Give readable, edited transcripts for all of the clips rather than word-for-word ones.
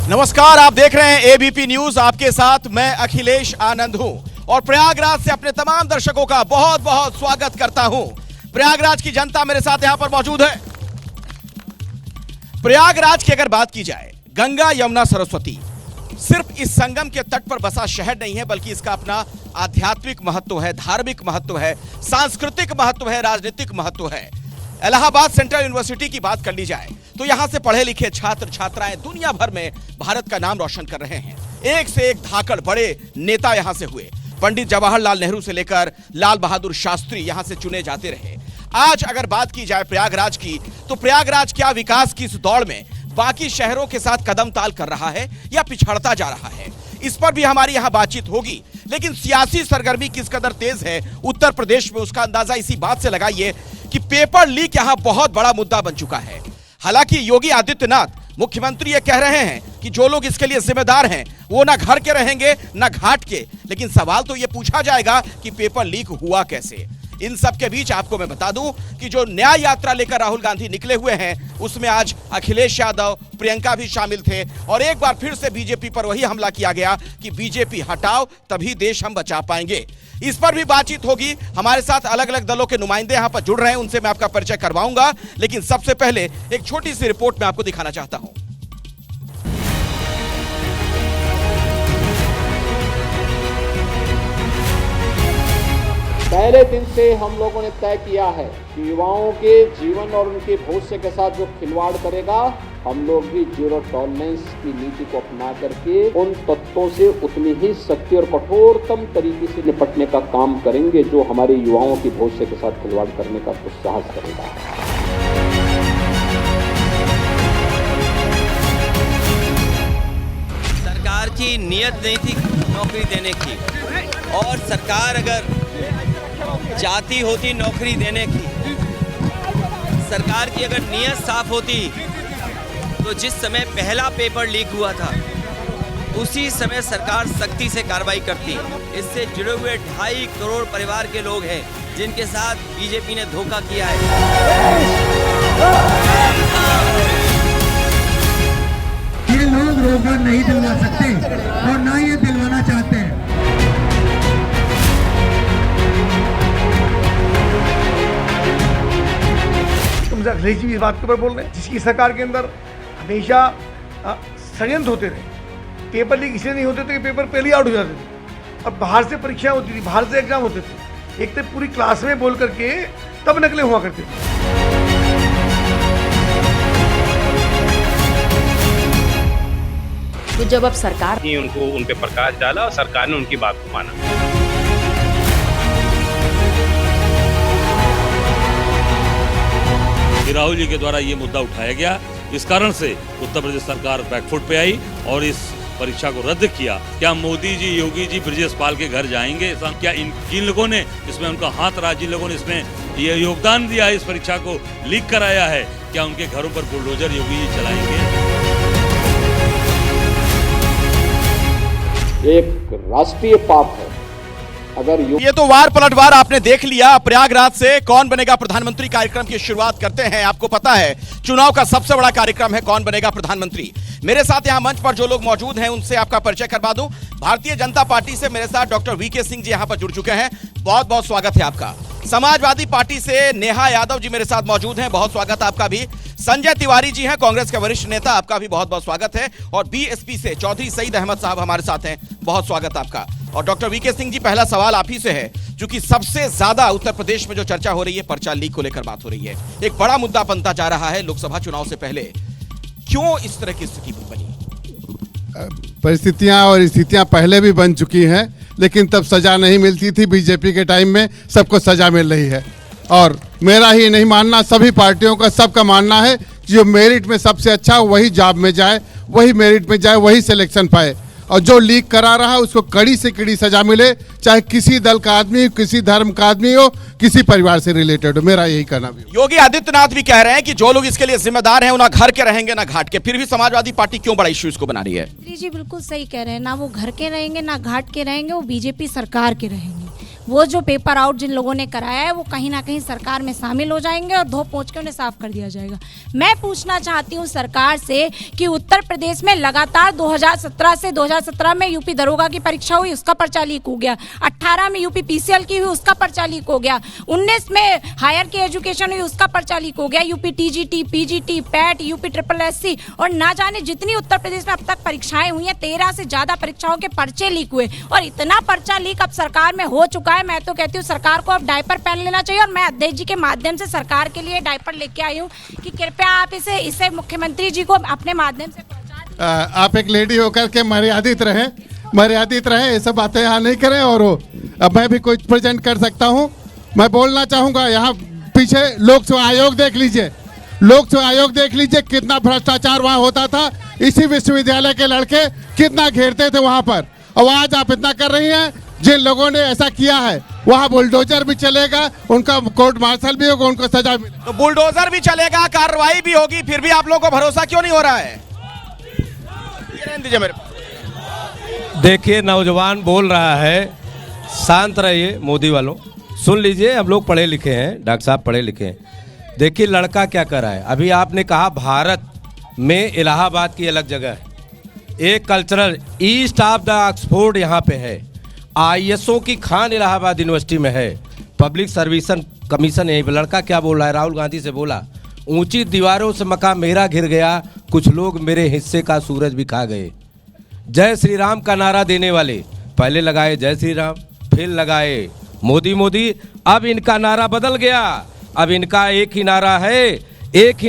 नमस्कार, आप देख रहे हैं एबीपी न्यूज। आपके साथ मैं अखिलेश आनंद हूं और प्रयागराज से अपने तमाम दर्शकों का बहुत बहुत स्वागत करता हूं। प्रयागराज की जनता मेरे साथ यहां पर मौजूद है। प्रयागराज की अगर बात की जाए, गंगा यमुना सरस्वती सिर्फ इस संगम के तट पर बसा शहर नहीं है, बल्कि इसका अपना आध्यात्मिक महत्व है, धार्मिक महत्व है, सांस्कृतिक महत्व है, राजनीतिक महत्व है। इलाहाबाद सेंट्रल यूनिवर्सिटी की बात कर ली जाए तो यहां से पढ़े लिखे छात्र छात्राएं दुनिया भर में भारत का नाम रोशन कर रहे हैं। एक से एक धाकड़ बड़े नेता यहां से हुए। पंडित जवाहरलाल नेहरू से लेकर लाल बहादुर शास्त्री यहां से चुने जाते रहे। आज अगर बात की जाए प्रयागराज की, तो प्रयागराज क्या विकास की इस दौड़ में बाकी शहरों के साथ कदम ताल कर रहा है या पिछड़ता जा रहा है, इस पर भी हमारी यहां बातचीत होगी। लेकिन सियासी सरगर्मी किस कदर तेज है उत्तर प्रदेश में, उसका अंदाजा इसी बात से लगाइए कि पेपर लीक यहां बहुत बड़ा मुद्दा बन चुका है। हालांकि योगी आदित्यनाथ मुख्यमंत्री ये कह रहे हैं कि जो लोग इसके लिए जिम्मेदार हैं वो ना घर के रहेंगे ना घाट के, लेकिन सवाल तो ये पूछा जाएगा कि पेपर लीक हुआ कैसे। इन सब के बीच आपको मैं बता दूं कि जो न्याय यात्रा लेकर राहुल गांधी निकले हुए हैं, उसमें आज अखिलेश यादव, प्रियंका भी शामिल थे और एक बार फिर से बीजेपी पर वही हमला किया गया कि बीजेपी हटाओ तभी देश हम बचा पाएंगे। इस पर भी बातचीत होगी। हमारे साथ अलग अलग दलों के नुमाइंदे यहां पर जुड़ रहे हैं, उनसे मैं आपका परिचय करवाऊंगा। लेकिन सबसे पहले एक छोटी सी रिपोर्ट मैं आपको दिखाना चाहता हूं। पहले दिन से हम लोगों ने तय किया है कि युवाओं के जीवन और उनके भविष्य के साथ जो खिलवाड़ करेगा, हम लोग भी जीरो टॉलरेंस की नीति को अपना करके उन तत्वों से उतनी ही सख्ती और कठोरतम तरीके से निपटने का काम करेंगे जो हमारे युवाओं के भविष्य के साथ खिलवाड़ करने का दुस्साहस करेगा। सरकार की नीयत नहीं थी नौकरी देने की, और सरकार अगर चाहती होती नौकरी देने की, सरकार की अगर नीयत साफ होती तो जिस समय पहला पेपर लीक हुआ था उसी समय सरकार सख्ती से कार्रवाई करती। इससे जुड़े हुए 2.5 करोड़ परिवार के लोग हैं जिनके साथ बीजेपी ने धोखा किया है। ये लोग रोजगार नहीं दिलवा सकते और ना ये दिलवाना चाहते हैं। अखिलेश जी इस बात के ऊपर बोल रहे हैं जिसकी सरकार के अंदर हमेशा षड्यंत्र होते थे। पेपर लीक इसलिए नहीं होते थे कि पेपर पहले आउट हो जाते थे, और बाहर से परीक्षाएं होती थी, बाहर से एग्जाम होते थे। एक तो पूरी क्लास में बोल करके तब नकलें हुआ करती थी। तो जब अब सरकार ने उनको उन पे प्रकाश डाला और सरकार ने उनकी बात को माना। राहुल जी के द्वारा ये मुद्दा उठाया गया, इस कारण से उत्तर प्रदेश सरकार बैकफुट पे आई और इस परीक्षा को रद्द किया। क्या मोदी जी, योगी जी ब्रजेश पाल के घर जाएंगे? क्या जिन लोगों ने इसमें उनका हाथ रहा, जिन लोगों ने इसमें ये योगदान दिया है, इस परीक्षा को लीक कराया है, क्या उनके घरों पर बुलडोजर योगी जी चलाएंगे? एक राष्ट्रीय पाप है अगर ये तो वार पलटवार आपने देख लिया। प्रयागराज से कौन बनेगा प्रधानमंत्री कार्यक्रम की शुरुआत करते हैं। आपको पता है चुनाव का सबसे बड़ा कार्यक्रम है कौन बनेगा प्रधानमंत्री। मेरे साथ यहां मंच पर जो लोग मौजूद हैं उनसे आपका परिचय करवा दूं। भारतीय जनता पार्टी से मेरे साथ डॉक्टर वीके सिंह जी यहां पर जुड़ चुके हैं, बहुत बहुत स्वागत है आपका। समाजवादी पार्टी से नेहा यादव जी मेरे साथ मौजूद हैं, बहुत स्वागत आपका भी। संजय तिवारी जी हैं, कांग्रेस के वरिष्ठ नेता, आपका भी बहुत बहुत स्वागत है। और बीएसपी से चौधरी सईद अहमद साहब हमारे साथ हैं, बहुत स्वागत आपका। और डॉक्टर वीके सिंह जी, पहला सवाल आप ही से है, क्योंकि सबसे ज्यादा उत्तर प्रदेश में जो चर्चा हो रही है पर्चा लीक को लेकर बात हो रही है, एक बड़ा मुद्दा बनता जा रहा है लोकसभा चुनाव से पहले। क्यों इस तरह की स्थिति बनी? परिस्थितियां और स्थितियां पहले भी बन चुकी हैं, लेकिन तब सजा नहीं मिलती थी। बीजेपी के टाइम में सबको सजा मिल रही है, और मेरा ही नहीं मानना, सभी पार्टियों का, सबका मानना है कि जो मेरिट में सबसे अच्छा वही जॉब में जाए, वही मेरिट में जाए, वही सिलेक्शन पाए। और जो लीक करा रहा है उसको कड़ी से कड़ी सजा मिले, चाहे किसी दल का आदमी, किसी धर्म का आदमी हो, किसी परिवार से रिलेटेड हो। मेरा यही कहना भी। योगी आदित्यनाथ भी कह रहे हैं कि जो लोग इसके लिए जिम्मेदार हैं वो ना घर के रहेंगे ना घाट के। फिर भी समाजवादी पार्टी क्यों बड़ा इश्यू इसको बना रही है? जी बिल्कुल सही कह रहे हैं, ना वो घर के रहेंगे ना घाट के रहेंगे, वो बीजेपी सरकार के रहेंगे। वो जो पेपर आउट जिन लोगों ने कराया है वो कहीं ना कहीं सरकार में शामिल हो जाएंगे और धो पोंछ के उन्हें साफ कर दिया जाएगा। मैं पूछना चाहती हूँ सरकार से कि उत्तर प्रदेश में लगातार 2017 से 2017 में यूपी दरोगा की परीक्षा हुई, उसका पर्चा लीक हो गया। 18 में यूपी पीसीएल की हुई, उसका पर्चा लीक हो गया। 19 में हायर की एजुकेशन हुई, उसका पर्चा लीक हो गया। UP TGT, PGT, PAT, UP SSSC और ना जाने जितनी उत्तर प्रदेश में अब तक परीक्षाएं हुई हैं, 13 से ज्यादा परीक्षाओं के पर्चे लीक हुए और इतना पर्चा लीक अब सरकार में हो चुका है। मैं तो कहती हूँ सरकार को अब डायपर पहन लेना चाहिए और मैं अध्यक्ष जी के माध्यम से सरकार के लिए डायपर लेके आई हूँ कि कृपया आप इसे मुख्यमंत्री जी को अपने माध्यम से आप एक लेडी होकर के मर्यादित रहे, ये सब बातें यहाँ नहीं करें। और अब मैं भी कुछ प्रेजेंट कर सकता हूँ। मैं बोलना चाहूँगा, यहाँ पीछे लोक सेवा आयोग देख लीजिए, कितना भ्रष्टाचार वहाँ होता था। इसी विश्वविद्यालय के लड़के कितना घेरते थे वहाँ पर, और आज आप इतना कर रही हैं। जिन लोगों ने ऐसा किया है वहाँ बुलडोजर भी चलेगा, उनका कोर्ट मार्शल भी होगा, उनको सजा मिलेगी। तो बुलडोजर भी चलेगा, कार्रवाई भी होगी, फिर भी आप लोगों को भरोसा क्यों नहीं हो रहा है? दीजिए मेरे पास। देखिए, नौजवान बोल रहा है, शांत रहिए मोदी वालों, सुन लीजिए। हम लोग पढ़े लिखे हैं, डॉक्टर साहब पढ़े लिखे हैं। देखिए लड़का क्या कर रहा है। अभी आपने कहा भारत में इलाहाबाद की अलग जगह है, एक cultural east of the Oxford यहाँ पे है, ISO की खान इलाहाबाद यूनिवर्सिटी में है, पब्लिक सर्विस कमीशन यहीं पे। लड़का क्या बोल रहा है? राहुल गांधी से बोला, ऊंची दीवारों से मकान मेरा घिर गया, कुछ लोग मेरे हिस्से का सूरज भी खा गए। जय श्री राम का नारा देने वाले पहले लगाए जय श्री राम, फिर लगाए मोदी मोदी, अब इनका नारा बदल गया। अब इनका एक ही नारा है, एक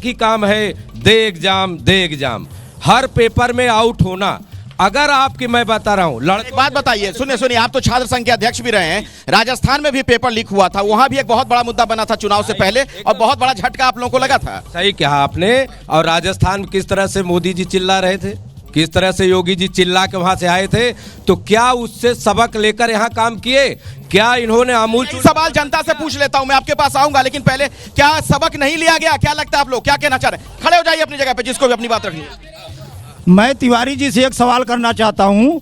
ही काम है, दे एग्जाम। हर पेपर में आउट होना। अगर आपकी मैं बता रहा हूँ, एक बात बताइए, सुनिए, आप तो छात्र संघ के अध्यक्ष भी रहे हैं। राजस्थान में भी पेपर लीक हुआ था, वहां भी एक बहुत बड़ा मुद्दा बना था चुनाव से पहले और बहुत बड़ा झटका आप लोगों को लगा था। सही कहा आपने। और राजस्थान में किस तरह से मोदी जी चिल्ला रहे थे, किस तरह से योगी जी चिल्ला के वहां से आए थे, तो क्या उससे सबक लेकर यहाँ काम किए? क्या इन्होंने अमूल सवाल जनता से पूछ लेता हूं, मैं आपके पास आऊंगा, लेकिन पहले क्या सबक नहीं लिया गया? क्या लगता है आप लोग क्या कहना चाह रहे हैं? खड़े हो जाइए अपनी जगह पे, जिसको भी अपनी बात रखनी है। मैं तिवारी जी से एक सवाल करना चाहता हूँ।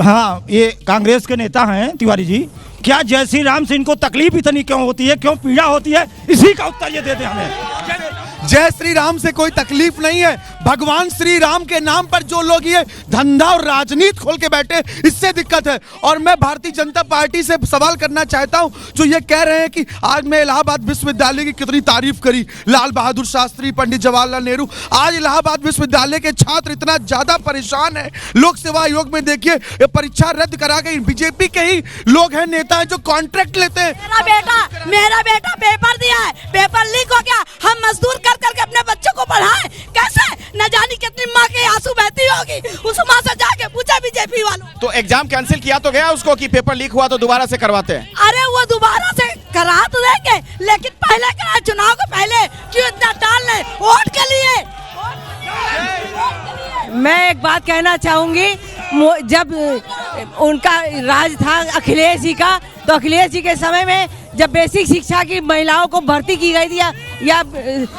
हाँ, ये कांग्रेस के नेता हैं तिवारी जी। क्या जय श्री राम से इनको तकलीफ इतनी क्यों होती है, क्यों पीड़ा होती है? इसी का उत्तर ये दे दें हमें। जय श्री राम से कोई तकलीफ नहीं है। भगवान श्री राम के नाम पर जो लोग ये धंधा और राजनीति खोल के बैठे, इससे दिक्कत है। और मैं भारतीय जनता पार्टी से सवाल करना चाहता हूं, जो ये कह रहे हैं कि आज मैं इलाहाबाद विश्वविद्यालय की कितनी तारीफ करी, लाल बहादुर शास्त्री, पंडित जवाहरलाल नेहरू। आज इलाहाबाद विश्वविद्यालय के छात्र इतना ज्यादा परेशान है। लोक सेवा आयोग में देखिए, ये परीक्षा रद्द करा गई। बीजेपी के ही लोग हैं, नेता है, जो कॉन्ट्रैक्ट लेते हैं। मेरा बेटा पेपर दिया है, पेपर लीक हो गया, हम मजदूर करके अपने बच्चों को पढ़ाएं कैसे? न जानी कितनी माँ के आंसू बहती होगी। उस माँ से जाके पूछा बीजेपी वालों। तो एग्जाम कैंसिल किया तो गया उसको कि पेपर लीक हुआ तो दोबारा से करवाते हैं? अरे वो दोबारा से करा तो देंगे, लेकिन पहले करा, चुनाव को पहले क्यों इतना टाल रहे? वोट के लिए। मैं एक बात कहना चाहूंगी, जब उनका राज था अखिलेश जी का, तो अखिलेश जी के समय में जब बेसिक शिक्षा की महिलाओं को भर्ती की गई थी या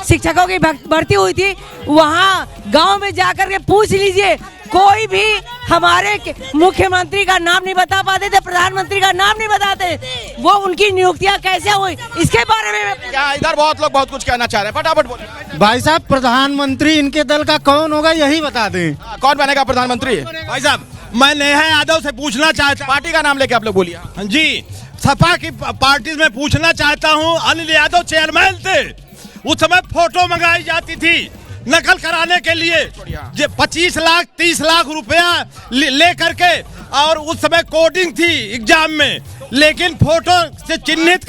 शिक्षकों की भर्ती हुई थी, वहाँ गांव में जाकर के पूछ लीजिए, कोई भी हमारे मुख्यमंत्री का नाम नहीं बता पाते थे, प्रधानमंत्री का नाम नहीं बताते। वो उनकी नियुक्तियां कैसे हुई, इसके बारे में क्या इधर बहुत लोग बहुत कुछ कहना चाह रहे हैं, फटाफट बोले। भाई साहब, प्रधानमंत्री इनके दल का कौन होगा यही बता दें। कौन बनेगा प्रधानमंत्री? भाई साहब, मैं नेहा यादव से पूछना चाहता, पार्टी का नाम लेके आप लोग बोलिए। जी, सपा की पार्टी में पूछना चाहता हूं। अनिल यादव चेयरमैन थे, उस समय फोटो मंगाई जाती थी नकल कराने के लिए, 25 लाख 30 लाख रुपया ले करके, और उस समय कोडिंग थी एग्जाम में, लेकिन फोटो से चिन्हित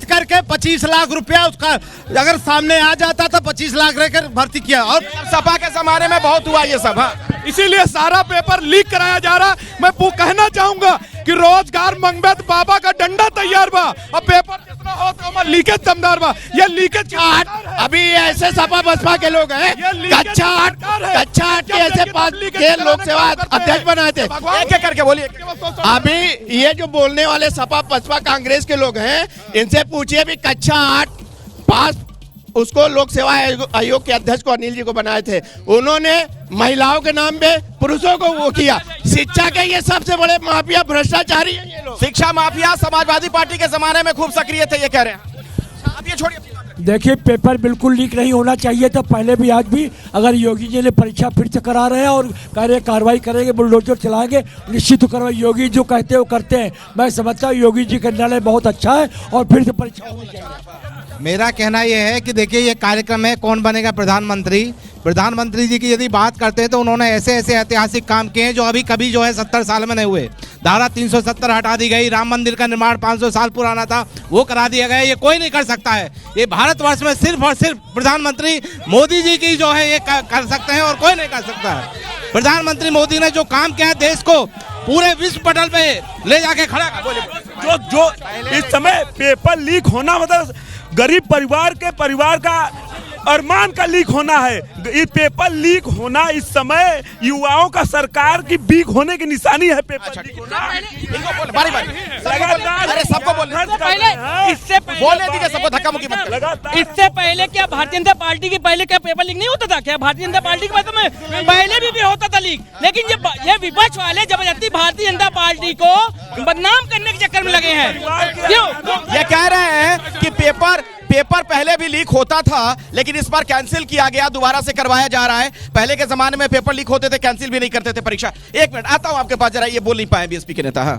करके 25 लाख रुपया उसका अगर सामने आ जाता था, 25 लाख रहकर भर्ती किया। और सपा के जमाने में बहुत हुआ ये सब। हाँ, इसीलिए सारा पेपर लीक कराया जा रहा। मैं वो कहना चाहूंगा कि रोजगार मंगबे तो बाबा का डंडा तैयार बा, अब पेपर कितना हो तो हमारा लीकेज दमदार बा। ये लीकेज अभी ऐसे सपा बसपा के लोग हैं, कच्चा आठ के ऐसे पास के लोक सेवा अध्यक्ष बनाए थे। एक एक करके बोलिए। अभी ये जो बोलने वाले सपा बसपा कांग्रेस के लोग हैं, इनसे पूछिए भी कच्चा 8 पास उसको लोक सेवा आयोग के अध्यक्ष को अनिल जी को बनाए थे। उन्होंने महिलाओं के नाम पे पुरुषों को वो किया। शिक्षा के ये सबसे बड़े माफिया भ्रष्टाचारी हैं ये लोग। शिक्षा माफिया समाजवादी पार्टी के जमाने में खूब सक्रिय थे, ये कह रहे हैं। आप ये छोड़िए। देखिए, पेपर बिल्कुल लीक नहीं होना चाहिए था, पहले भी आज भी। अगर योगी जी ने परीक्षा फिर से करा रहे हैं और कह रहे कार्रवाई करेंगे, बुलडोजर चलाएंगे, निश्चित कार्रवाई योगी जो कहते हैं वो करते हैं। मैं समझता हूँ योगी जी का निर्णय बहुत अच्छा है और फिर से परीक्षा होनी चाहिए। मेरा कहना यह है कि देखिए, ये कार्यक्रम है कौन बनेगा प्रधानमंत्री। प्रधानमंत्री जी की यदि बात करते हैं तो उन्होंने ऐसे ऐसे ऐतिहासिक काम किए हैं जो अभी कभी जो है 70 साल में नहीं हुए। धारा 370 हटा दी गई, राम मंदिर का निर्माण 500 साल पुराना था वो करा दिया गया। ये कोई नहीं कर सकता है, ये भारतवर्ष में सिर्फ और सिर्फ प्रधानमंत्री मोदी जी की जो है ये कर सकते हैं और कोई नहीं कर सकता है। प्रधानमंत्री मोदी ने जो काम किया है देश को पूरे विश्व पटल पे ले जाके खड़ा कर। जो इस समय पेपर लीक होना मतलब गरीब परिवार का अरमान का लीक होना है। ये पेपर लीक होना इस समय युवाओं का सरकार की वीक होने की निशानी है। पेपर लीक होना इससे पहले क्या भारतीय जनता पार्टी की पहले क्या पेपर लीक नहीं होता था? क्या भारतीय जनता पार्टी के मतलब में पहले भी होता था लीक? लेकिन ये विपक्ष वाले जबरदस्ती भारतीय जनता पार्टी को बदनाम करने के चक्कर में लगे हैं। क्यों? ये कह रहे हैं कि पेपर पहले भी लीक होता था लेकिन इस बार कैंसिल किया गया, दोबारा से करवाया जा रहा है। पहले के जमाने में पेपर लीक होते थे, कैंसिल भी नहीं करते थे परीक्षा। एक मिनट आता हूं आपके पास, जरा ये बोल नहीं पाए बीएसपी के नेता। हाँ,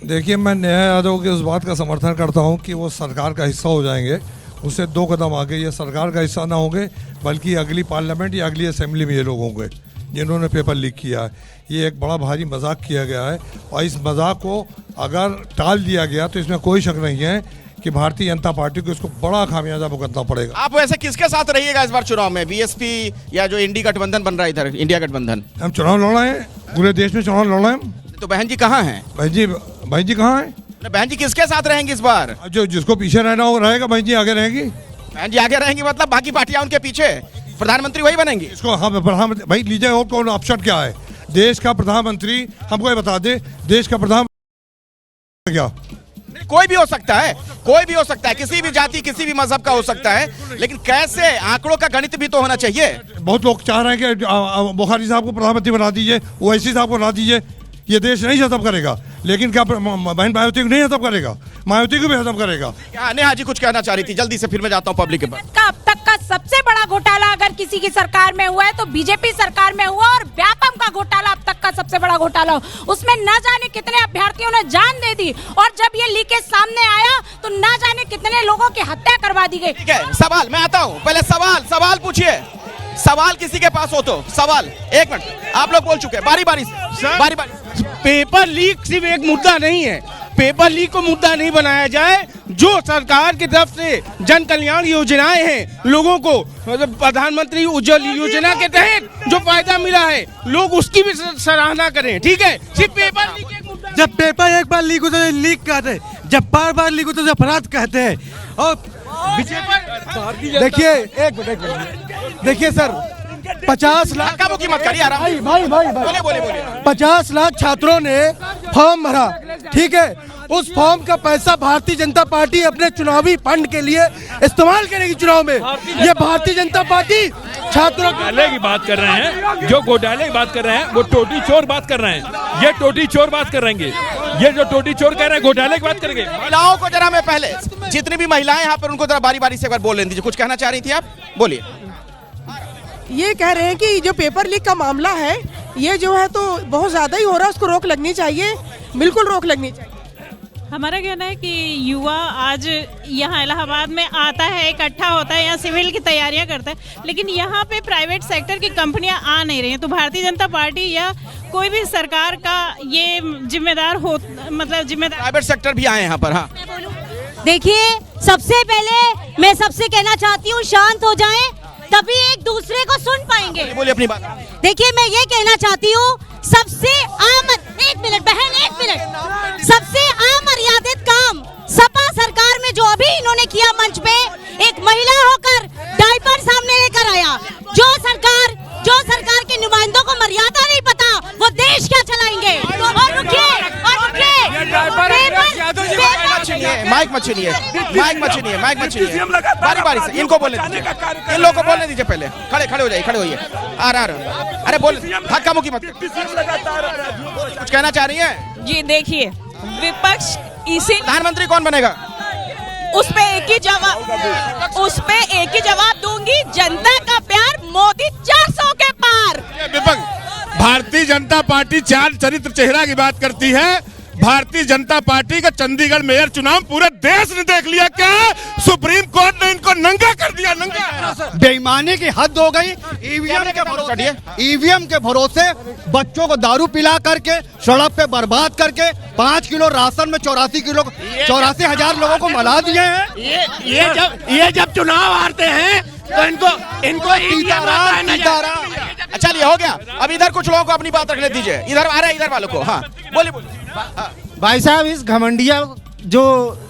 देखिए, मैं नेहा यादव की उस बात का समर्थन करता हूं कि वो सरकार का हिस्सा हो जाएंगे। उससे 2 कदम आगे ये सरकार का हिस्सा ना होंगे बल्कि अगली पार्लियामेंट या अगली असेंबली में ये लोग होंगे जिन्होंने पेपर लीक किया है। ये एक बड़ा भारी मजाक किया गया है और इस मजाक को अगर टाल दिया गया तो इसमें कोई शक नहीं है कि भारतीय जनता पार्टी को इसको बड़ा खामियाजा भुगतना पड़ेगा। आप वैसे किसके साथ रहिएगा इस बार चुनाव में, बीएसपी या जो इंडी गठबंधन बन रहा है इधर, इंडिया गठबंधन? हम चुनाव लड़ रहे हैं, पूरे देश में चुनाव लड़ रहे हैं। तो बहन जी कहाँ हैं? बहन जी कहाँ हैं? बहन जी किसके साथ रहेंगी इस बार? जो जिसको पीछे रहना हो रहेगा, बहन जी आगे रहेंगी। बहन जी आगे रहेंगी मतलब बाकी पार्टियां उनके पीछे, प्रधानमंत्री वही बनेंगी? इसको हाँ प्रधानमंत्री भाई लीजिए, और कौन ऑप्शन क्या है? देश का प्रधानमंत्री हमको ये बता दे, देश का प्रधानमंत्री क्या? कोई भी हो सकता है, कोई भी हो सकता है, किसी भी जाति किसी भी मजहब का हो सकता है, लेकिन कैसे आंकड़ों का गणित भी तो होना चाहिए। बहुत लोग चाह रहे हैं कि बुखारी साहब को प्रधानमंत्री बना दीजिए, ओवैसी साहब को बना दीजिए। ये देश नहीं खत्म करेगा, लेकिन क्या बहन मायावती को नहीं खत्म करेगा? मायावती को भी खत्म करेगा। नेहा जी कुछ कहना चाह रही थी, जल्दी से फिर मैं जाता हूँ पब्लिक के पास। अब तक का सबसे बड़ा घोटाला अगर किसी की सरकार में हुआ है तो बीजेपी सरकार में हुआ, और व्यापम का घोटाला अब तक का सबसे बड़ा घोटाला, उसमें न जाने कितने अभ्यर्थियों ने जान दे दी, और जब ये लीकेज सामने आया तो न जाने कितने लोगों की हत्या करवा दी गई। ठीक है, सवाल मैं आता हूँ, पहले सवाल पूछिए। सवाल किसी के पास हो तो सवाल। एक मिनट, आप लोग बोल चुके, बारी बारी। पेपर लीक सिर्फ एक मुद्दा नहीं है, पेपर लीक को मुद्दा नहीं बनाया जाए। जो सरकार की तरफ से जन कल्याण योजनाएं हैं, लोगों को मतलब प्रधानमंत्री उज्ज्वल योजना के तहत जो फायदा मिला है, लोग उसकी भी सराहना करें। ठीक है, सिर्फ पेपर लीक एक मुद्दा। जब पेपर एक बार लीक होता है लीक कहते हैं, जब बार बार लीक होता है अपराध कहते हैं। और देखिए, एक मिनट देखिए सर, 50 लाख मत करिए यार। बोले 50 लाख छात्रों ने फॉर्म भरा, ठीक है, उस फॉर्म का पैसा भारतीय जनता पार्टी अपने चुनावी फंड के लिए इस्तेमाल करेगी चुनाव में। ये भारतीय जनता पार्टी छात्रों घोटाले की बात कर रहे हैं, जो घोटाले की बात कर रहे हैं वो टोटी चोर बात कर रहे हैं। ये टोटी चोर बात करेंगे, ये जो टोटी चोर कह रहे हैं घोटाले की बात करेंगे। महिलाओं को जरा मैं पहले, जितनी भी महिलाएं यहाँ पर उनको जरा बारी बारी से एक बार बोल लेने दीजिए। कुछ कहना चाह रही थी आप, बोलिए। ये कह रहे हैं कि जो पेपर लीक का मामला है ये जो है तो बहुत ज़्यादा ही हो रहा है, उसको रोक लगनी चाहिए, बिल्कुल रोक लगनी चाहिए। हमारा कहना है कि युवा आज यहाँ इलाहाबाद में आता है, इकट्ठा होता है, यहाँ सिविल की तैयारियां करता है, लेकिन यहाँ पे प्राइवेट सेक्टर की कंपनियां आ नहीं रही हैं। तो भारतीय जनता पार्टी या कोई भी सरकार का ये जिम्मेदार हो, मतलब जिम्मेदार प्राइवेट सेक्टर भी आए यहाँ पर। हाँ देखिए, सबसे पहले मैं सबसे कहना चाहती हूँ शांत हो जाएं, तभी एक दूसरे को सुन पाएंगे। बोलिए अपनी बात। देखिए, मैं ये कहना चाहती हूँ, सबसे एक मिनट बहन, एक मिनट, सबसे अमर्यादित काम सपा सरकार में जो अभी इन्होंने किया, मंच पे एक महिला होकर डायपर सामने लेकर आया। जो सरकार के नुमाइंदों को मर्यादा नहीं पता, वो देश क्या चलाएंगे। और रुकिए, माइक मत छीनिए, माइक मत छीनिए, माइक मत छीनिए, बारी बारी से इनको बोलने दीजिए, इन लोगों को बोलने दीजिए, पहले खड़े हो जाइए, खड़े होइए, आ रहा, अरे बोल, धक्का मुक्की मत, कुछ कहना चाह रही है? जी देखिए, विपक्ष इसी प्रधानमंत्री कौन बनेगा? उस पे एक ही जवाब दूंगी, जनता का प्यार मोदी 400 के पार। विपक्ष भारतीय जनता पार्टी 4 चरित्र चेहरा की बात करती है। भारतीय जनता पार्टी का चंडीगढ़ मेयर चुनाव पूरे देश ने देख लिया, क्या सुप्रीम कोर्ट ने इनको नंगा कर दिया, नंगा। बेईमानी की हद हो गई। ईवीएम के भरोसे बच्चों को दारू पिला करके, सड़क पे बर्बाद करके, 5 किलो राशन में 84,000 लोगों को मला दिए हैं। ये जब चुनाव हारते हैं तो इनको चलिए हो गया। अब इधर कुछ लोगों को अपनी बात रखने दीजिए, इधर आ रहे, इधर वालों को। हाँ बोलिए। भाई साहब, इस घमंडिया जो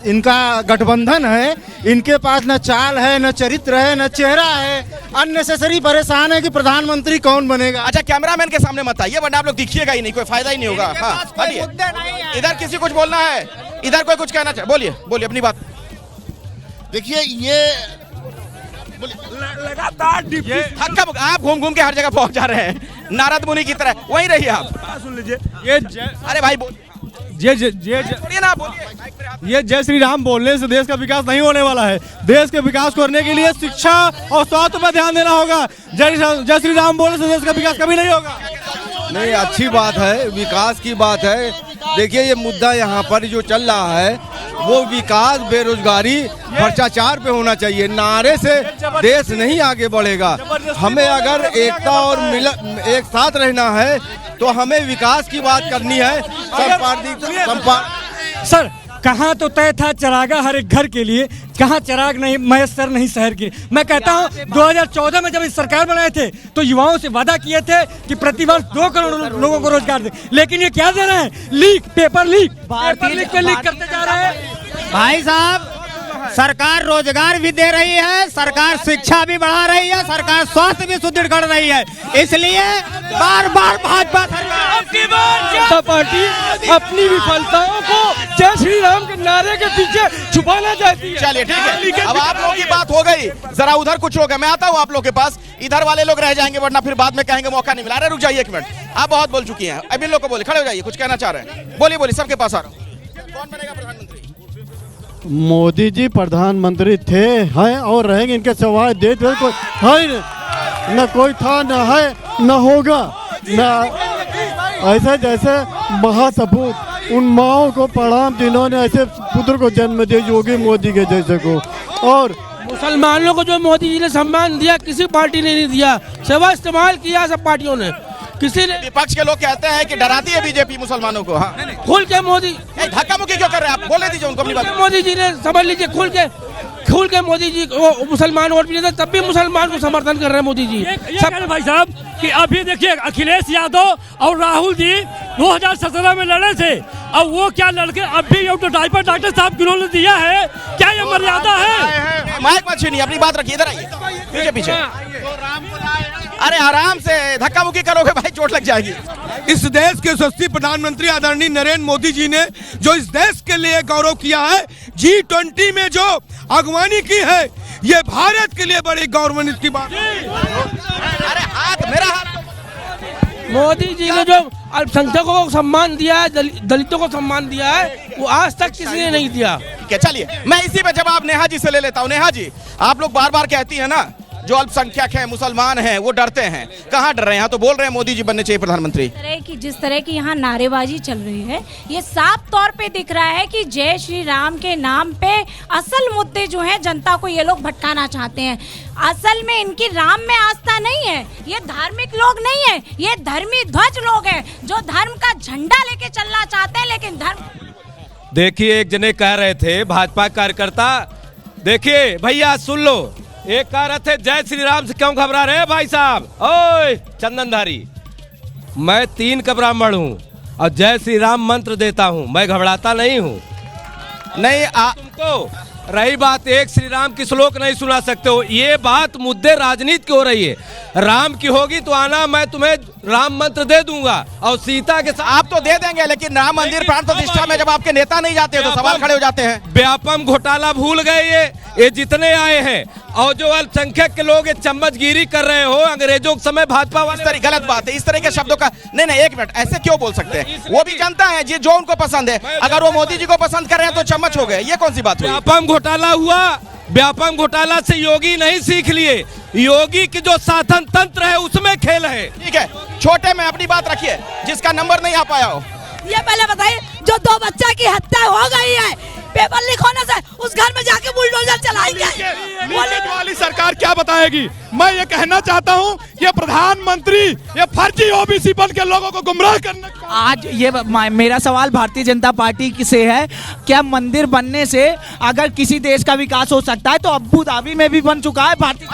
इनका गठबंधन है, इनके पास न चाल है, न चरित्र है, न चेहरा है। अननेसेसरी परेशान है कि प्रधानमंत्री कौन बनेगा। अच्छा, कैमरामैन के सामने मत आइए, वरना आप लोग दिखिएगा ही नहीं, कोई फायदा ही नहीं होगा। हाँ हटिए, इधर किसी कुछ बोलना है, इधर कोई कुछ कहना चाहे, बोलिए अपनी बात। देखिए, ये लगातार आप घूम घूम के हर जगह पहुंच जा रहे हैं, नारद मुनि की तरह। वहीं रहिए आप, सुन लीजिए। अरे भाई ये जय श्री राम बोलने से देश का विकास नहीं होने वाला है। देश के विकास करने के लिए शिक्षा और स्वास्थ्य पर ध्यान देना होगा। जय श्री राम बोलने से देश का विकास कभी नहीं होगा। नहीं, अच्छी बात है, विकास की बात है। देखिए, ये मुद्दा यहाँ पर जो चल रहा है वो विकास, बेरोजगारी, भ्रष्टाचार पे होना चाहिए। नारे से देश नहीं आगे बढ़ेगा। हमें अगर एकता और एक साथ रहना है तो हमें विकास की बात करनी है। सर, कहाँ तो तय था चरागा हर एक घर के लिए, कहाँ चिराग नहीं मैसर नहीं शहर की। मैं कहता हूँ 2014 में जब इस सरकार बनाए थे तो युवाओं से वादा किए थे कि प्रतिवर्ष 2 करोड़ लोगों को रोजगार दे, लेकिन ये क्या दे रहे हैं? पेपर लीक करते जा रहे हैं। भाई साहब, सरकार रोजगार भी दे रही है, सरकार शिक्षा भी बढ़ा रही है, सरकार स्वास्थ्य भी सुदृढ़ कर रही है। इसलिए बार बार भाजपा जनता पार्टी अपनी विफलताओं को जय श्री राम के नारे के पीछे छुपाना चाहती है। चलिए ठीक है, अब आप लोगों की बात हो गई, जरा उधर कुछ लोग हैं, मैं आता हूँ आप लोग के पास। इधर वाले लोग रह जाएंगे, वरना फिर बाद में कहेंगे मौका नहीं मिला। अरे रुक जाइए 1 मिनट, आप बहुत बोल चुकी हैं, अब इन लोग को बोले, खड़े हो जाइए, कुछ कहना चाह रहे हैं, बोलिए सबके पास आ रहा हूँ। कौन बनेगा प्रधानमंत्री? मोदी जी प्रधानमंत्री थे, हैं और रहेंगे। इनके सवाल दे कोई है न, कोई था न है न होगा न। ऐसे जैसे महासपूत उन माओं को प्रणाम जिन्होंने ऐसे पुत्र को जन्म दिया, योगी मोदी के जैसे को। और मुसलमानों को जो मोदी जी ने सम्मान दिया, किसी पार्टी ने नहीं दिया, सेवा इस्तेमाल किया सब पार्टियों ने। किसी ने, विपक्ष के लोग कहते हैं कि डराती है बीजेपी मुसलमानों को। हाँ, खुल के मोदी धक्का मुक्की क्यों कर रहे हैं आप? बोले दीजिए उनको अपनी बात। मोदी जी ने समझ लीजिए, खुल के मोदी जी मुसलमान वोट भी देते, तब भी मुसलमान को समर्थन कर रहे हैं मोदी जी। सब भाई साहब कि अभी देखिए, अखिलेश यादव और राहुल जी 2017 में लड़े थे, अब वो क्या लड़के अब भी तो डायपर डॉक्टर साहब जिन्होंने दिया है, क्या ये मर्यादा है? माइक मत छीनिए, अपनी बात रखिए, इधर आइए पीछे। अरे आराम से, धक्का मुक्की करोगे भाई, चोट लग जाएगी। इस देश के यशस्वी प्रधानमंत्री आदरणीय नरेंद्र मोदी जी ने जो इस देश के लिए गौरव किया है, G20 में जो अगवानी की है, ये भारत के लिए बड़ी गौरवान्वित की बात है। अरे हाथ, मेरा हाथ। मोदी जी ने जो अल्पसंख्यकों को सम्मान दिया है, दलितों को सम्मान दिया है, वो आज तक किसी ने नहीं दिया। चलिए, मैं इसी पे जवाब नेहा जी से ले लेता हूँ। नेहा जी, आप लोग बार बार कहती है ना, जो अल्पसंख्यक हैं, मुसलमान हैं, वो डरते हैं। कहाँ डर रहे हैं? तो बोल रहे हैं मोदी जी बनने चाहिए प्रधानमंत्री। जिस तरह की यहाँ नारेबाजी चल रही है, ये साफ तौर पे दिख रहा है कि जय श्री राम के नाम पे असल मुद्दे जो हैं जनता को ये लोग भटकाना चाहते हैं। असल में इनकी राम में आस्था नहीं है, ये धार्मिक लोग नहीं है, ये धर्मी ध्वज लोग हैं जो धर्म का झंडा लेके चलना चाहते हैं, लेकिन धर्म। देखिए, एक जने कह रहे थे भाजपा कार्यकर्ता, देखिए भैया सुन लो, एक कह रहे थे जय श्री राम से क्यों घबरा रहे हैं भाई साहब? ओए चंदनधारी, मैं 3 का ब्राह्मण हूँ और जय श्री राम मंत्र देता हूँ, मैं घबराता नहीं हूँ। नहीं तुमको रही बात एक श्री राम की श्लोक नहीं सुना सकते हो, ये बात मुद्दे राजनीति की हो रही है। राम की होगी तो आना, मैं तुम्हें राम मंत्र दे दूंगा और सीता के साथ। आप तो दे देंगे, लेकिन राम मंदिर प्राण प्रतिष्ठा में जब आपके नेता नहीं जाते तो सवाल खड़े हो जाते हैं। व्यापम घोटाला भूल गए ये जितने आए हैं, और जो अल्पसंख्यक के लोग ये चम्मचगिरी कर रहे हो अंग्रेजों के समय भाजपा वाले। गलत बात है इस तरह के शब्दों का। नहीं एक मिनट, ऐसे क्यों बोल सकते हैं? वो भी जनता है जी, जो उनको पसंद है। अगर वो मोदी जी को पसंद कर रहे हैं तो चम्मच हो गए, ये कौन सी बात हुई? व्यापम घोटाला हुआ, व्यापम घोटाला से योगी नहीं सीख लिए, योगी की जो शासन तंत्र है उसमें खेल है। ठीक है, छोटे में अपनी बात रखिए, जिसका नंबर नहीं आ पाया हो। ये पहले बताइए, जो 2 बच्चा की हत्या हो गई है पेपर लीक होने से, उस घर में जाके बुलडोजर चलाएंगे। वाली सरकार क्या बताएगी? मैं ये कहना चाहता हूँ, ये प्रधानमंत्री ये फर्जी ओबीसी बन के लोगों को गुमराह करने। आज ये मेरा सवाल भारतीय जनता पार्टी से है, क्या मंदिर बनने से अगर किसी देश का विकास हो सकता है तो अबू धाबी में भी बन चुका है। भारतीय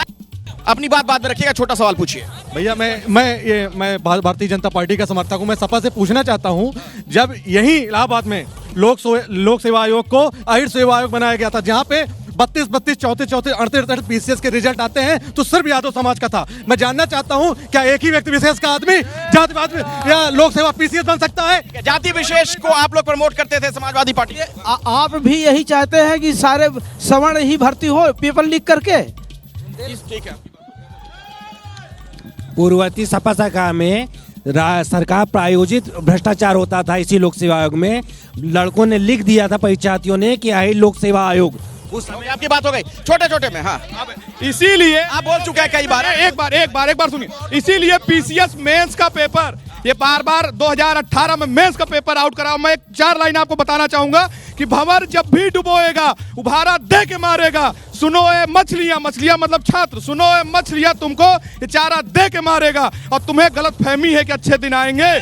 अपनी बात में रखिएगा, छोटा सवाल पूछिए। भैया मैं भारतीय जनता पार्टी का समर्थक हूँ। मैं सपा से पूछना चाहता हूँ, जब यही इलाहाबाद में लोक सेवा आयोग को अहिर सेवा आयोग बनाया गया था, जहाँ पे 32, 34, 38 पीसीएस के रिजल्ट आते हैं, तो सिर्फ यादव समाज का था। मैं जानना चाहता हूँ, क्या एक ही व्यक्ति विशेष का आदमी जातिवाद या लोक सेवा पीसीएस बन सकता है? जाति विशेष को आप लोग प्रमोट करते थे समाजवादी पार्टी। आप भी यही चाहते हैं कि सारे सवर्ण ही भर्ती हो पेपर लीक करके? ठीक है। पूर्ववर्ती सपा सरकार में सरकार प्रायोजित भ्रष्टाचार होता था इसी लोक सेवा आयोग में। लड़कों ने लिख दिया था परीक्षार्थियों ने कि आई लोक सेवा आयोग। उस समय आपकी बात हो गई छोटे में। हाँ, इसीलिए आप बोल चुके हैं कई बार। एक बार सुनिए, इसीलिए पीसीएस मेंस का पेपर ये बार 2018 में मेंस का पेपर आउट करा। मैं 4 लाइन आपको बताना चाहूंगा कि भंवर जब भी डुबोएगा उभारा दे के मारेगा। सुनो ए मछलियां मतलब छात्र, सुनो ए मछलियां, तुमको ये चारा दे के मारेगा। और तुम्हें गलत फहमी है कि अच्छे दिन आएंगे,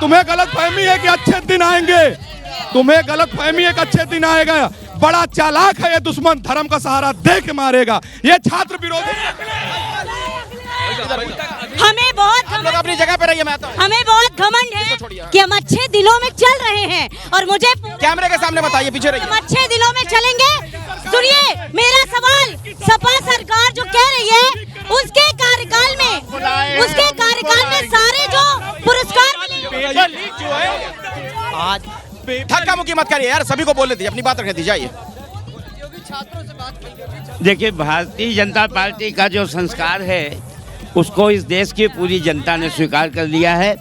तुम्हें गलत फहमी है कि अच्छे दिन आएंगे, तुम्हें गलत फहमी है कि अच्छे दिन आएगा। बड़ा चालाक है ये दुश्मन, धर्म का सहारा दे के मारेगा। ये छात्र विरोधी। हमें बहुत आप लोग अपनी जगह पे रहिए, मैं आता हूं। हमें बहुत घमंड है कि हम अच्छे दिलों में चल रहे हैं, और मुझे कैमरे के सामने बताइए, पीछे रहिए। हम अच्छे दिलों में चलेंगे। सुनिए मेरा सवाल, सपा सरकार जो कह रही है उसके कार्यकाल में सारे जो पुरस्कार आज धक्का मुक्की मत करिए यार, सभी को बोलने दीजिए, अपनी बात रखने दीजिए। देखिए, भारतीय जनता पार्टी का जो संस्कार है उसको इस देश की पूरी जनता ने स्वीकार कर लिया है,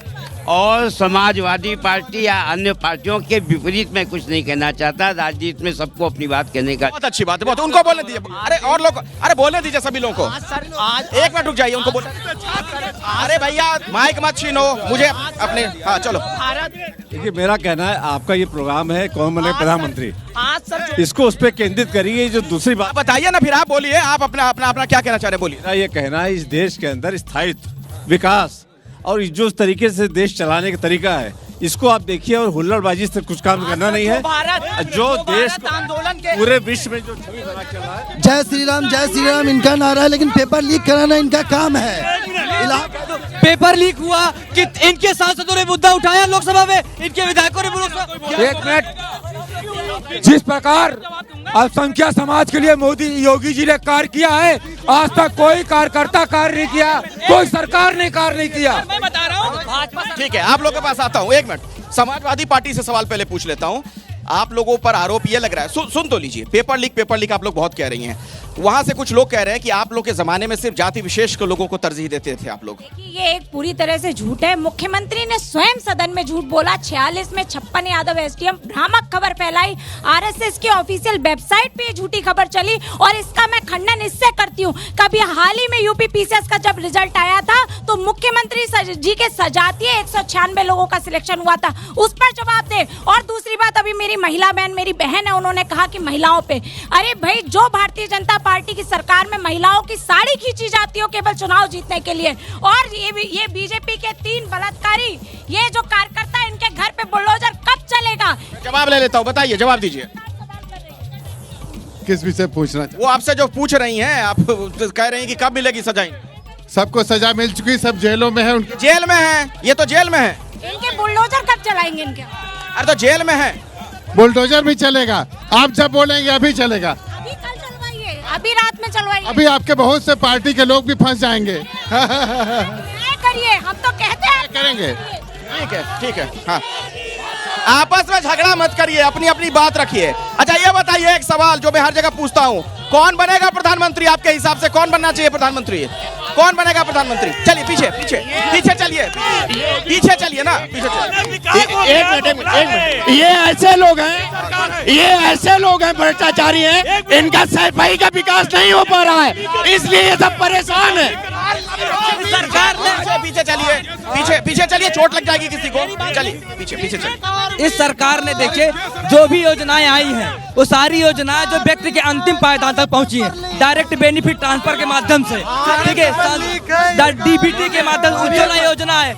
और समाजवादी पार्टी या अन्य पार्टियों के विपरीत में कुछ नहीं कहना चाहता। राजनीति में सबको अपनी बात कहने का। बहुत अच्छी बात है, बहुत। उनको बोलने दीजिए। अरे और लोग, अरे बोलने दीजिए सभी लोगों को। आज 1 मिनट रुक जाइए, उनको बोलने। अरे भैया माइक मत छीनो मुझे अपने। हाँ चलो। देखिए, मेरा कहना है, आपका ये प्रोग्राम है कौन बने प्रधानमंत्री, इसको उस पर केंद्रित करिए। जो दूसरी बात बताइए ना, फिर आप बोलिए, आप अपना क्या कहना चाह रहे हैं, बोलिए। मेरा ये कहना है, इस देश के अंदर स्थायित्व, विकास और जो तरीके से देश चलाने का तरीका है, इसको आप देखिए, और हुल्लड़बाजी से कुछ काम करना नहीं है। जो देश आंदोलन के पूरे विश्व में जो छवि बना चल रहा है, जय श्री राम इनका नारा है, लेकिन पेपर लीक कराना इनका काम है। पेपर लीक हुआ कि इनके सांसदों ने मुद्दा उठाया लोकसभा में, इनके विधायकों ने। एक मिनट, जिस प्रकार अल्पसंख्यक समाज के लिए मोदी योगी जी ने कार्य किया है, आज तक कोई कार्यकर्ता कार्य नहीं किया, कोई सरकार ने कार्य नहीं किया। मैं बता रहा हूँ। ठीक है, आप लोगों के पास आता हूँ। 1 मिनट, समाजवादी पार्टी से सवाल पहले पूछ लेता हूँ। आप लोगों पर आरोप ये लग रहा है, सुन तो लीजिए, पेपर लीक आप लोग बहुत कह रही हैं। वहां से कुछ लोग कह रहे हैं कि आप लोग के जमाने में सिर्फ जाति विशेष के लोगों को तरजीह देते थे आप लोग। ये एक पूरी तरह से झूठ है। मुख्यमंत्री ने स्वयं सदन में झूठ बोला। 46 में 56 यादव एसडीएम भ्रामक खबर फैलाई। आरएसएस की ऑफिशियल वेबसाइट पे झूठी खबर चली, और इसका मैं खंडन इससे करती हूँ। कभी हाल ही में यूपी पीसीएस का जब रिजल्ट आया था तो मुख्यमंत्री जी के सजातीय 196 लोगों का सिलेक्शन हुआ था, उस पर जवाब दे। और दूसरी बात, अभी मेरी महिला बहन, मेरी बहन है, उन्होंने कहा कि महिलाओं पे, अरे भाई, जो भारतीय जनता पार्टी की सरकार में महिलाओं की साड़ी खींची जाती हो केवल चुनाव जीतने के लिए, और ये बीजेपी के 3 बलात्कारी, ये जो कार्यकर्ता, इनके घर पे बुलडोजर कब चलेगा? जवाब ले लेता हूँ, बताइए, जवाब दीजिए। किस विषय पूछना? वो आपसे जो पूछ रही हैं, आप कह रही हैं कि कब मिलेगी सजाएं? सबको सजा मिल चुकी, सब जेलों में है। जेल में है, ये तो जेल में है। इनके बुलडोजर कब चलाएंगे इनके? अरे तो जेल में है, बुलडोजर भी चलेगा, आप जब बोलेंगे अभी चलेगा। अभी रात में चलवाइए। अभी आपके बहुत से पार्टी के लोग भी फंस जाएंगे। करिए, हम तो कहते हैं करेंगे। ठीक है हाँ, आपस में झगड़ा मत करिए, अपनी अपनी बात रखिए। अच्छा ये बताइए एक सवाल जो मैं हर जगह पूछता हूँ, कौन बनेगा प्रधानमंत्री आपके हिसाब से? कौन बनना चाहिए प्रधानमंत्री? कौन बनेगा प्रधानमंत्री? चलिए पीछे पीछे पीछे चलिए, पीछे चलिए ना, पीछे चलिए। एक मिनट, ये ऐसे लोग हैं भ्रष्टाचारी हैं, इनका सफाई का विकास नहीं हो पा रहा है, इसलिए ये सब परेशान है। सरकार ने पीछे चलिए, पीछे चलिए, चोट लग जाएगी किसी को। चलिए पीछे चलिए। इस सरकार ने देखिए जो भी योजनाएं आई हैं वो सारी योजनाएं जो व्यक्ति के अंतिम पायदान तक पहुंची हैं, डायरेक्ट बेनिफिट ट्रांसफर के माध्यम से, ठीक है, डीबीटी के माध्यम से उज्ज्वला योजना है।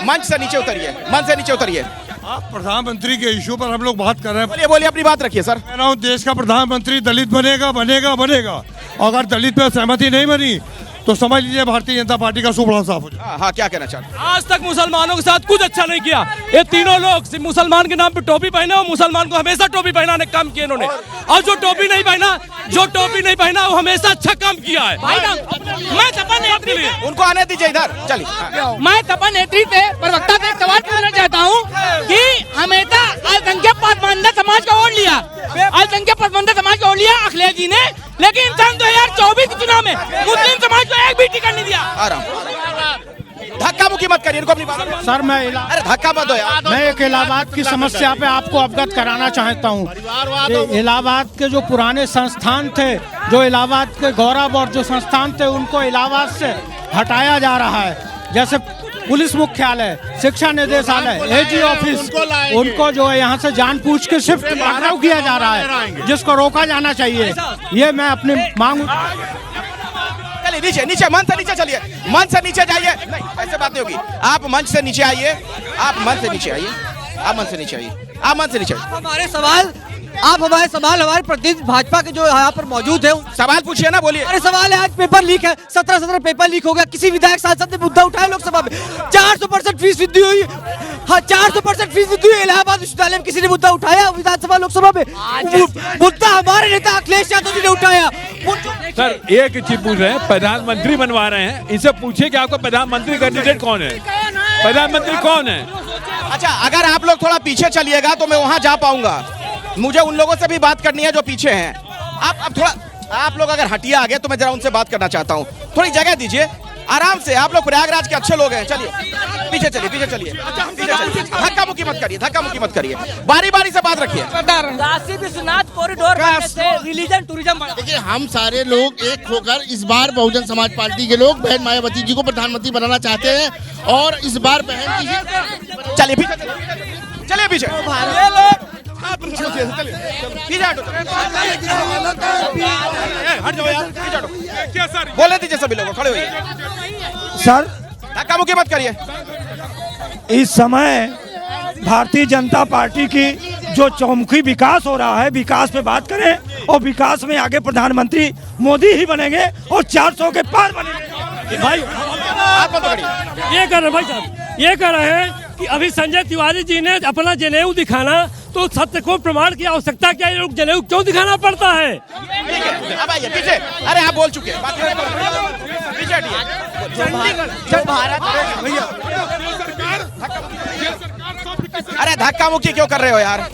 मंच से नीचे उतरिए, मंच से नीचे उतरिए। आप प्रधानमंत्री के इशू पर हम लोग बात कर रहे हैं। बोलिए अपनी बात रखिए सर। कह रहा हूँ देश का प्रधानमंत्री दलित बनेगा। अगर दलित पे सहमति नहीं बनी तो समझ लीजिए भारतीय जनता पार्टी का सुबह साफ हो जाए। हाँ क्या कहना चाहते हैं? आज तक मुसलमानों के साथ कुछ अच्छा नहीं किया। ये तीनों लोग सिर्फ मुसलमान के नाम पे टोपी पहने और मुसलमान को हमेशा टोपी पहनाने का काम किया इन्होंने, और जो टोपी नहीं पहना वो हमेशा अच्छा काम किया है। मैं तपन नेत्री पे, उनको आने दीजिए इधर, चलिए। मैं तपन नेत्री पे प्रवक्ता से एक सवाल पूछना चाहता हूँ कि हमेशा अल्पसंख्यक पसमानदा समाज का वोट लिया, अखिलेश जी ने, लेकिन सन 2024 के चुनाव में मुस्लिम समाज को एक भी टिकट नहीं दिया। धक्का मुक्की मत करिए, इनको अपनी बात। सर मैं अरे धक्का मत दो यार। मैं एक इलाहाबाद की समस्या पे आपको अवगत कराना चाहता हूँ। इलाहाबाद के जो पुराने संस्थान थे, जो इलाहाबाद के गौरव और जो संस्थान थे, उनको इलाहाबाद से हटाया जा रहा है। जैसे पुलिस मुख्यालय, शिक्षा निदेशालय, एजी ऑफिस, उनको जो है यहाँ से जानबूझ के शिफ्ट किया जा रहा है, जिसको रोका जाना चाहिए। ये मैं अपनी मांग। चलिए नीचे मंच से नीचे चलिए, मंच से नीचे जाइए। नहीं ऐसे बात नहीं होगी, आप मंच से नीचे आइए, आप मंच से नीचे आइए। आप हमारे सवाल हमारे प्रतिनिधि भाजपा के जो यहाँ पर मौजूद है, सवाल पूछिए ना, बोलिए। अरे सवाल है, आज पेपर लीक है, 17 पेपर लीक हो गया। किसी विधायक सांसद ने मुद्दा उठाया लोकसभा में, 400% फीस वृद्धि हुई। हाँ 400% फीस वृद्धि हुई इलाहाबाद विश्वविद्यालय में, किसी ने मुद्दा उठाया विधानसभा लोकसभा में? मुद्दा हमारे नेता अखिलेश यादव जी ने उठाया। सर एक चीज पूछ रहे हैं, प्रधानमंत्री बनवा रहे हैं, इनसे पूछिए कि आपका प्रधानमंत्री कैंडिडेट कौन है, प्रधानमंत्री कौन है? अच्छा अगर आप लोग थोड़ा पीछे चलिएगा तो मैं वहां जा पाऊंगा, मुझे उन लोगों से भी बात करनी है जो पीछे हैं। आप थोड़ा, आप लोग अगर हटिए आगे तो मैं जरा उनसे बात करना चाहता हूँ, थोड़ी जगह दीजिए आराम से। आप लोग प्रयागराज के अच्छे लोग हैं, चलिए पीछे चलिए। धक्का मुक्की मत करिए, बारी बारी से बात रखिए। काशी विश्वनाथ कॉरिडोर बनने से रिलीजन टूरिज्म बढ़ा। देखिए हम सारे लोग एक होकर इस बार बहुजन समाज पार्टी के लोग बहन मायावती जी को प्रधानमंत्री बनाना चाहते हैं, और इस बार बहन जी चलिए पीछे बोले दीजिए, सभी लोग खड़े होइए। सर धक्का मुक्की मत करिए। इस समय भारतीय जनता पार्टी की जो चौमुखी विकास हो रहा है, विकास पे बात करें, और विकास में आगे प्रधानमंत्री मोदी ही बनेंगे और 400 के पार बनेंगे। भाई ये कर रहे भाई साहब, ये कर रहे हैं कि अभी संजय तिवारी जी ने अपना जनेऊ दिखाना, तो सत्य को प्रमाण की आवश्यकता क्या, ये लोग जनेऊ क्यों दिखाना पड़ता है? अब आइए पीछे। अरे आप बोल चुके हैं, पीछे अरे धक्का मुक्की क्यों कर रहे हो यार?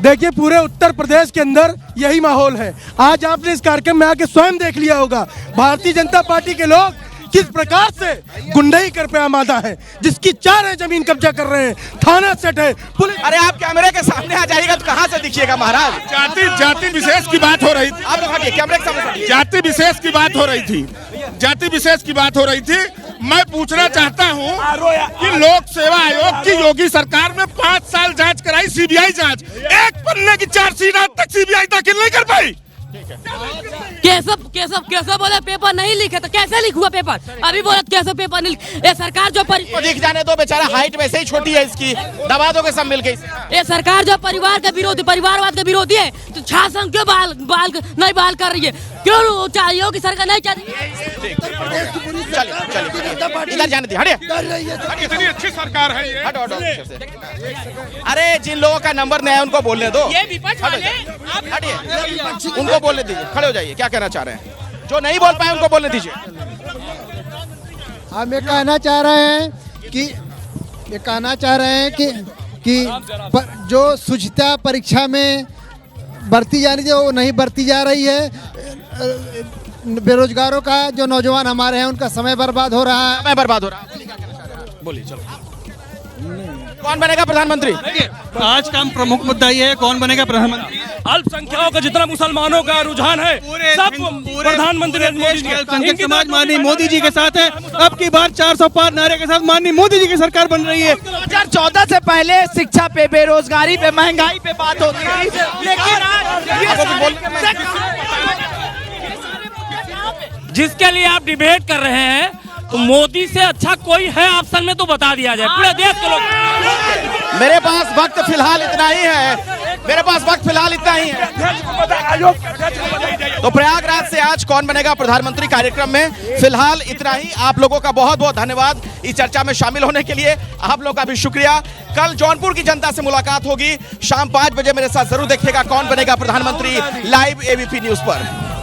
देखिए पूरे उत्तर प्रदेश के अंदर यही माहौल है। आज आपने इस कार्यक्रम में आके स्वयं देख लिया होगा भारतीय जनता पार्टी के लोग किस प्रकार से गुंडाई कर पे आमादा है, जिसकी 4 है जमीन कब्जा कर रहे हैं, थाना सेट है, पुलिस। अरे आप कैमरे के सामने आ जाइएगा तो कहाँ से दिखिएगा महाराज? जाति विशेष की बात हो रही थी। आप हटिए, कैमरे के सामने। जाति विशेष की बात हो रही थी। मैं पूछना चाहता हूँ कि लोक सेवा आयोग की योगी सरकार में 5 साल जांच कराई, सीबीआई जांच, एक पन्ने की चार्जशीट आज तक सीबीआई दाखिल नहीं कर पाई। कैसे बोले पेपर नहीं लिखे तो कैसे लिख हुआ पेपर? अभी बोले कैसे पेपर नहीं ये सरकार जो दिख जाने दो, बेचारा हाइट वैसे ही छोटी है इसकी, दबा दोगे सब मिलके। ये सरकार जो परिवार का विरोधी, परिवारवाद का विरोधी है तो शासन क्यों बाल नहीं बहाल कर रही है? क्यों चाहिए हो कि सरकार नहीं चाहती? इधर जाने दीजिए, हटिए। कितनी अच्छी सरकार है ये। हटो हटो। अरे जिन लोगों का नंबर नहीं है उनको बोलने दो, हटिए, उनको बोलने दीजिए, खड़े हो जाइए। क्या कहना चाह रहे हैं? जो नहीं बोल पाए उनको बोलने दीजिए। हम ये कहना चाह रहे हैं कि जो शुचिता परीक्षा में बरती जानी चाहिए वो नहीं बरती जा रही है। बेरोजगारों का जो नौजवान हमारे हैं उनका समय बर्बाद हो रहा है। बोलिए, चलो। कौन बनेगा प्रधानमंत्री? आज का प्रमुख मुद्दा ये है, कौन बनेगा प्रधानमंत्री? अल्पसंख्यकों का जितना मुसलमानों का रुझान है सब प्रधानमंत्री मोदी जी, अल्पसंख्यक समाज माननीय मोदी जी के साथ है। अब की बार 400 पार नारे के साथ माननीय मोदी जी की सरकार बन रही है। 2014 से पहले शिक्षा पे, बेरोजगारी पे, महंगाई पे बात होती थी, लेकिन जिसके लिए आप डिबेट कर रहे हैं तो मोदी से अच्छा कोई है ऑप्शन में तो बता दिया जाए पूरे देश के लोग। मेरे पास वक्त फिलहाल इतना ही है, तो प्रयागराज से आज कौन बनेगा प्रधानमंत्री कार्यक्रम में फिलहाल इतना ही। आप लोगों का बहुत बहुत धन्यवाद इस चर्चा में शामिल होने के लिए। आप लोगों का भी शुक्रिया। कल जौनपुर की जनता से मुलाकात होगी शाम 5 बजे। मेरे साथ जरूर देखिएगा कौन बनेगा प्रधानमंत्री लाइव ABP न्यूज पर।